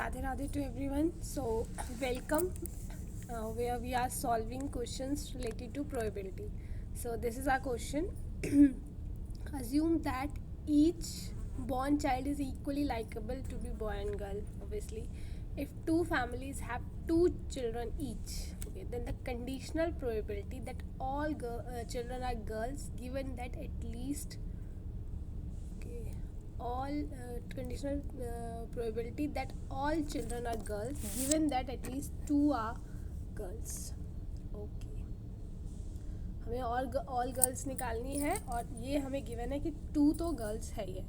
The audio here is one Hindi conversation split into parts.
Radhe Radhe to everyone. So, welcome where we are solving questions related to probability. So, this is our question. Assume that each born child is equally likable to be boy and girl, obviously. If two families have two children each, okay, then the conditional probability that all children are girls, given that at least all conditional probability that all children are girls given that at least two are girls. Okay हमें ऑल गर्ल्स निकालनी है और ये हमें गिवन है कि टू तो गर्ल्स है ही है.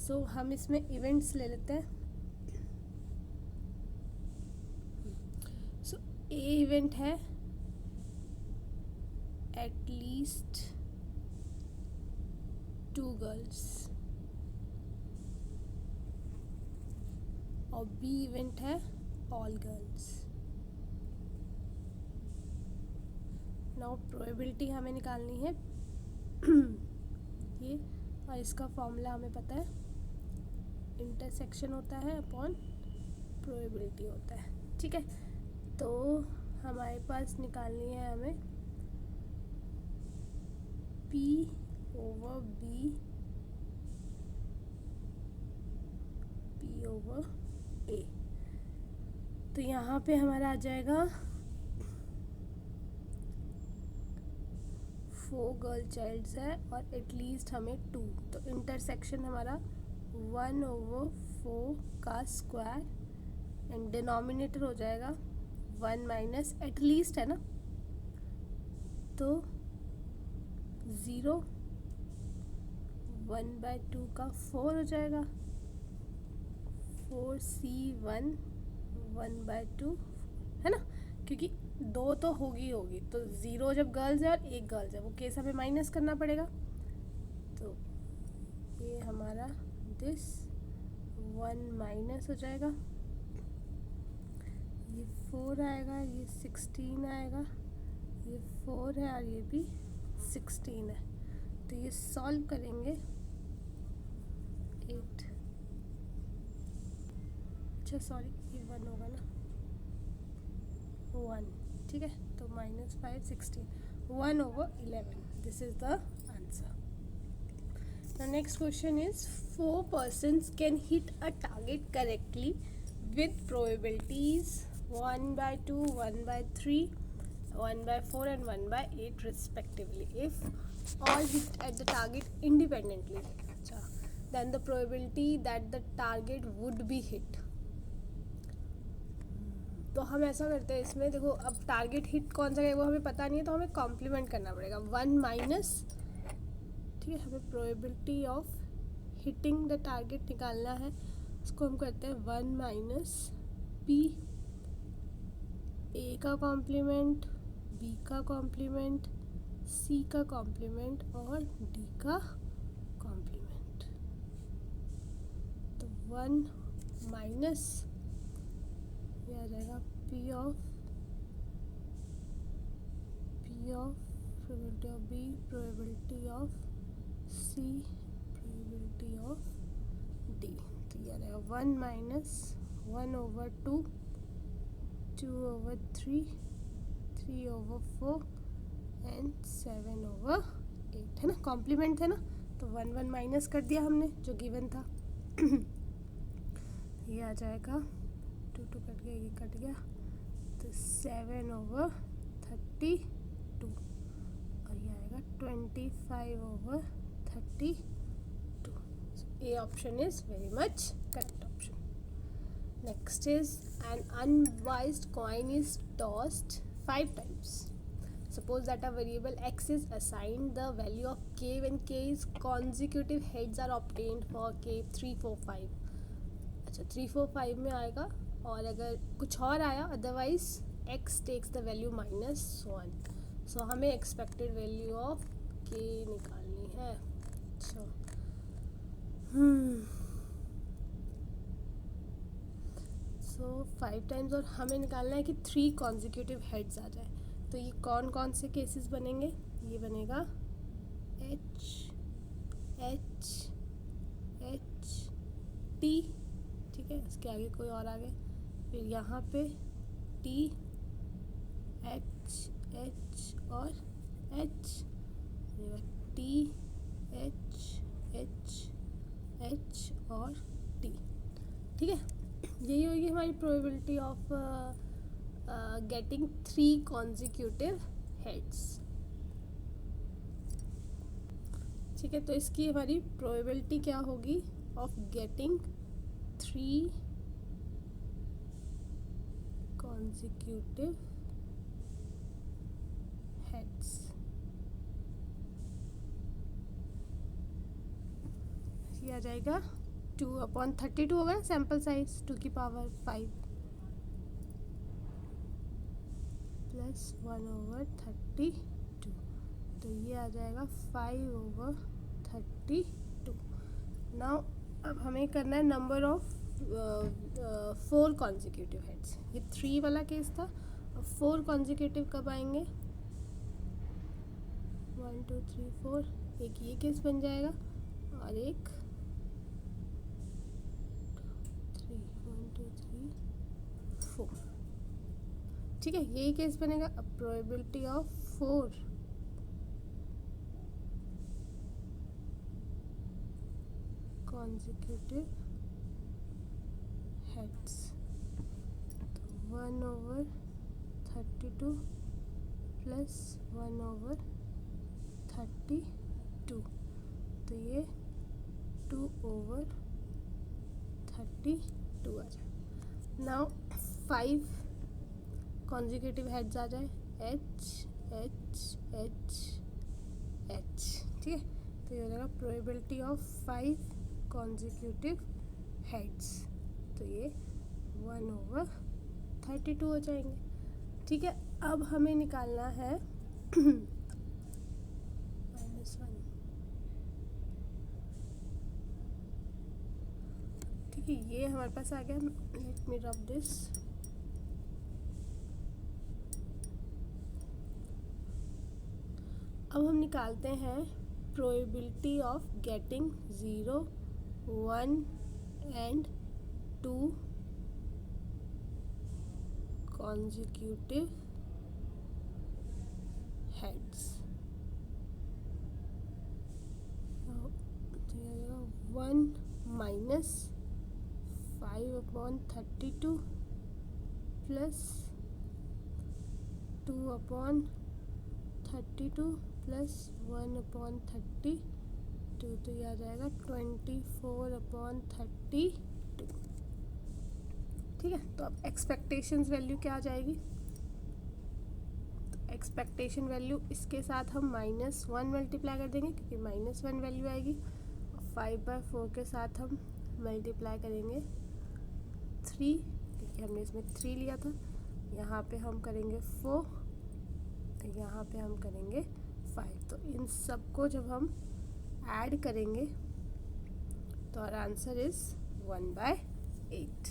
सो हम इसमें इवेंट्स ले लेते हैं. सो ए इवेंट है एट लीस्ट टू गर्ल्स और बी इवेंट है ऑल गर्ल्स. नाउ प्रोबेबिलिटी हमें निकालनी है ये, और इसका फॉर्मूला हमें पता है, इंटरसेक्शन होता है अपॉन प्रोबेबिलिटी होता है. ठीक है, तो हमारे पास निकालनी है हमें P over B P over A. तो यहाँ पे हमारा आ जाएगा 4 गर्ल चाइल्ड्स है और एटलीस्ट हमें 2, तो इंटरसेक्शन हमारा 1 ओवर 4 का स्क्वायर एंड डिनोमिनेटर हो जाएगा 1 माइनस एटलीस्ट है ना, तो 0 1/2 का 4 हो जाएगा. 4C1 1/2 है ना, क्योंकि 2 तो होगी तो 0 जब गर्ल्स है और 1 गर्ल्स है वो केस हमें माइनस करना पड़ेगा. तो ये हमारा दिस 1 माइनस हो जाएगा, ये 4 आएगा, ये 16 आएगा, ये 4 है और ये भी 16 है. तो ये सॉल्व करेंगे 8, अच्छा सॉरी ये 1 होगा ना, 1. ठीक है, तो -5 16 1 over 11. This is the answer. The next question is 4 persons can hit a target correctly with probabilities 1/2, 1/3, 1/4 and 1/8 respectively. If all hit at the target independently, then the probability that the target would be hit. तो हम ऐसा करते हैं इसमें, देखो अब टारगेट हिट कौन सा है वो हमें पता नहीं है, तो हमें कॉम्प्लीमेंट करना पड़ेगा 1 माइनस. ठीक है, हमें probability of hitting the target निकालना है, उसको हम करते हैं 1 माइनस पी, ए का कॉम्प्लीमेंट, बी का कॉम्प्लीमेंट, सी का कॉम्प्लीमेंट और डी का कॉम्प्लीमेंट. तो 1 माइनस ये आ जाएगा P of probability of B, probability of C, probability of D. तो ये आ जाएगा 1 minus 1 over 2, 2 over 3, 3 over 4 and 7 over 8 है ना, कॉम्प्लीमेंट है ना, तो 1 1 माइनस कर दिया हमने जो गिवन था. ये आ जाएगा 2 2 कट गया, ये कट गया, तो 7 ओवर 32 और ये आएगा 25 over 32. A option is very much correct option. Next is an unbiased coin is tossed 5 times. Suppose that a variable x is assigned the value of k when k's consecutive heads are obtained for k 3 4 5. अच्छा 3 4 5 में आएगा, और अगर कुछ और आया otherwise x takes the value -1. So हमें एक्सपेक्टेड वैल्यू ऑफ k निकालनी है. अच्छा सो 5 टाइम्स, और हमें निकालना है कि 3 कॉन्जिक्यूटिव हेड्स आ जाए. तो ये कौन कौन से केसेस बनेंगे, ये बनेगा H H H T. ठीक है, उसके आगे कोई और आ गए, फिर यहाँ पे टी एच एच और H, T H H H और टी। ठीक है, यही होगी हमारी probability of getting 3 consecutive heads. ठीक है, तो इसकी हमारी प्रोबेबिलिटी क्या होगी ऑफ गेटिंग 3 कॉन्जिक्यूटिव हेड्स। ये आ जाएगा 2/32 होगा सैम्पल साइज 2 की पावर 5 प्लस 1/32, तो ये आ जाएगा 5/32। नाउ अब हमें करना है नंबर ऑफ 4 कॉन्जिक्यूटिव हेड्स। ये 3 वाला केस था, अब 4 कॉन्जिक्यूटिव कब आएंगे, 1 2 3 4, एक ये केस बन जाएगा और एक 1 2 3 4। ठीक है, यही केस बनेगा। अब प्रोबेबिलिटी ऑफ 4 कॉन्जिक्यूटिव हेड्स, तो 1/32 प्लस 1/32, तो ये 2/32 आ जाए। नाउ 5 कॉन्जिक्यूटिव हेड्स आ जाए, एच एच एच एच। ठीक है, तो ये हो जाएगा प्रोबेबिलिटी ऑफ 5 कॉन्जिक्यूटिव हेड्स, तो ये 1/32 हो जाएंगे। ठीक है, अब हमें निकालना है -1। ठीक है, ये हमारे पास आ गया। Let me rub this. अब हम निकालते हैं probability of getting 0 1 and 2 consecutive heads. 1 minus 5/32 plus 2/32 plus 1/32, तो ये आ जाएगा 24/32। ठीक है, तो अब एक्सपेक्टेशंस वैल्यू क्या आ जाएगी, तो एक्सपेक्टेशन वैल्यू इसके साथ हम -1 मल्टीप्लाई कर देंगे क्योंकि -1 वैल्यू आएगी, और 5/4 के साथ हम मल्टीप्लाई करेंगे 3 क्योंकि हमने इसमें 3 लिया था। यहाँ पे हम करेंगे 4, यहाँ पे हम करेंगे 5। तो इन सबको जब हम ऐड करेंगे तो our आंसर इज 1/8।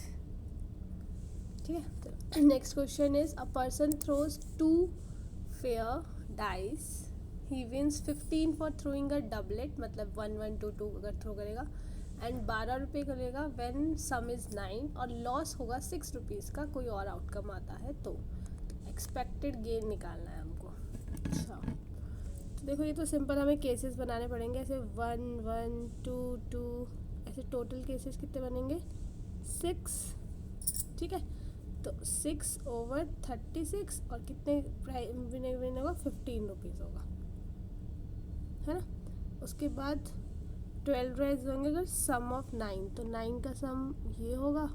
ठीक है, तो next question is a person throws 2 fair dice, he wins 15 for throwing a doublet, मतलब 1 1 2 2 अगर थ्रो करेगा, एंड 12 रुपये करेगा व्हेन सम इज़ 9, और लॉस होगा 6 रुपीज़ का, कोई और आउटकम आता है तो एक्सपेक्टेड गेन निकालना है हमको। अच्छा, तो देखो ये तो सिंपल हमें केसेस बनाने पड़ेंगे, ऐसे 1 1 2 2, ऐसे टोटल केसेस कितने बनेंगे 6। ठीक है, तो 6/36 और कितने विन होगा 15 रुपीज़ होगा, है ना। उसके बाद 12 राइज होंगे अगर सम ऑफ 9, तो 9 का सम ये होगा,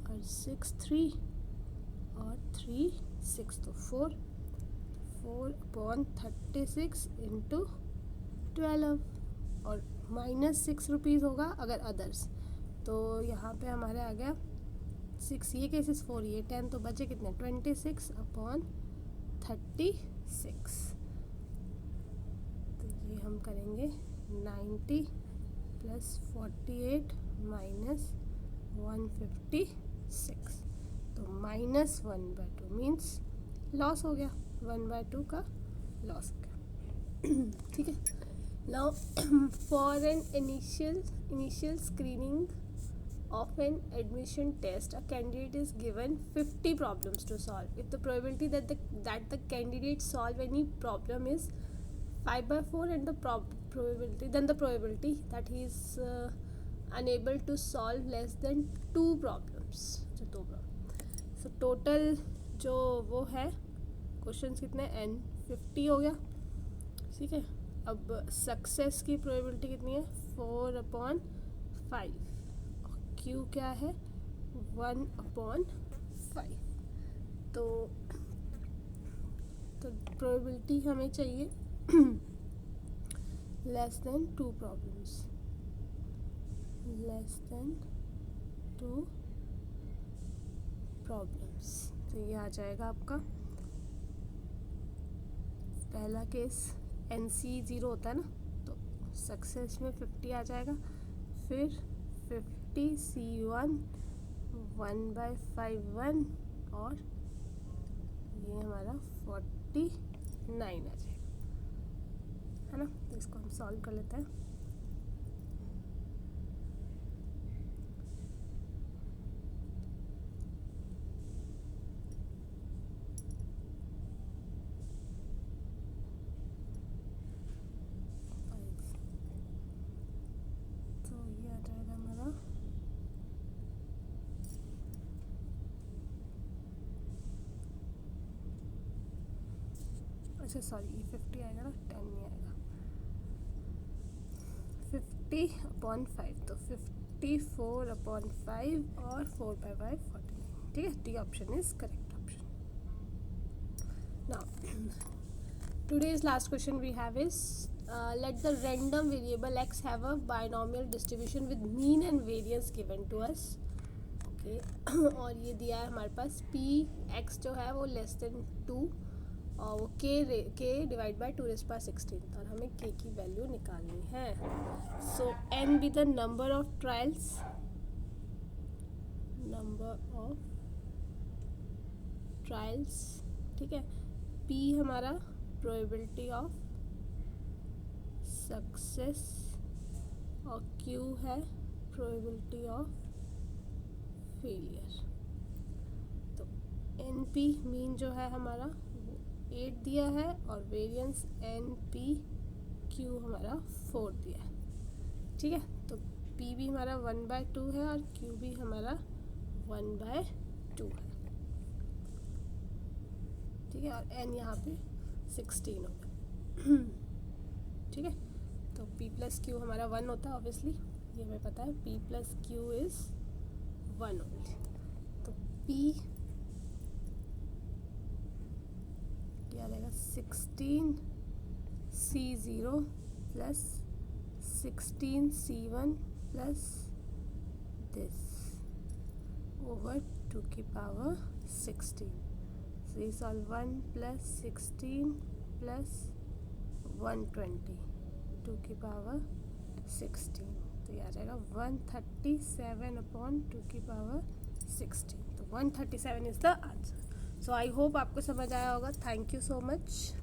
और 6 3 और 3 6, तो 4/36 इंटू 12, और -6 रुपीज़ होगा अगर अदर्स, तो यहाँ पे हमारे आ गया 6 ये केसेस, 4 ये 10, तो बचे कितने 26/36। तो ये हम करेंगे 90 प्लस 48 माइनस 156, तो -1/2 मीन्स लॉस हो गया, 1/2 का लॉस हो गया। ठीक है, now for an initial screening of an admission test, a candidate is given 50 problems to solve. If the probability that the candidate solve any problem is 5/4, and the probability that he is unable to solve less than 2 problems, so 2 problem. So total जो वो है क्वेश्चन कितने, n50 हो गया. ठीक है. अब सक्सेस की प्रोबेबिलिटी कितनी है, 4/5. क्यू क्या है, 1/5. तो प्रोबेबिलिटी हमें चाहिए less than 2 problems, less than 2 problems. तो ये आ जाएगा आपका पहला केस. NC 0 होता है ना, तो सक्सेस में 50 आ जाएगा. फिर 50 C1 1/5 और ये हमारा 49 आ जाएगा, है ना. तो इसको हम सॉल्व कर लेते हैं. अच्छा सॉरी, ये 50 आएगा ना, 10 नहीं आएगा. 50/5, तो 54/5 और 4/5 49. ठीक है. D option is correct option. Now today's last question we have is let the random variable x have a binomial distribution with mean and variance given to us. Okay. और ये दिया है हमारे पास p x जो है वो लेस देन 2 और वो k डिवाइड बाई 2⁻16, और हमें k की वैल्यू निकालनी है. सो n be the number of trials, ठीक है. p हमारा प्रोबेबिलिटी ऑफ सक्सेस और q है प्रोबेबिलिटी ऑफ फेलियर. तो NP मीन जो है हमारा 8 दिया है और वेरिएंस NPQ हमारा 4 दिया है. ठीक है. तो P भी हमारा 1/2 है और Q भी हमारा 1/2 है. ठीक है. और N यहाँ पे 16 होगा. ठीक है. तो P + Q हमारा 1 होता है ऑब्वियसली, ये हमें पता है. P + Q is 1 only. तो P क्या रहेगा, 16 C0 plus 16 C1 plus this over 2 की पावर 16. So ये सॉल्व 1 + 16 प्लस 120 2 की पावर 16. तो ये आ जाएगा 137/2 की पावर 16. तो 137 is the answer. So I hope आपको समझ आया होगा. Thank you so much.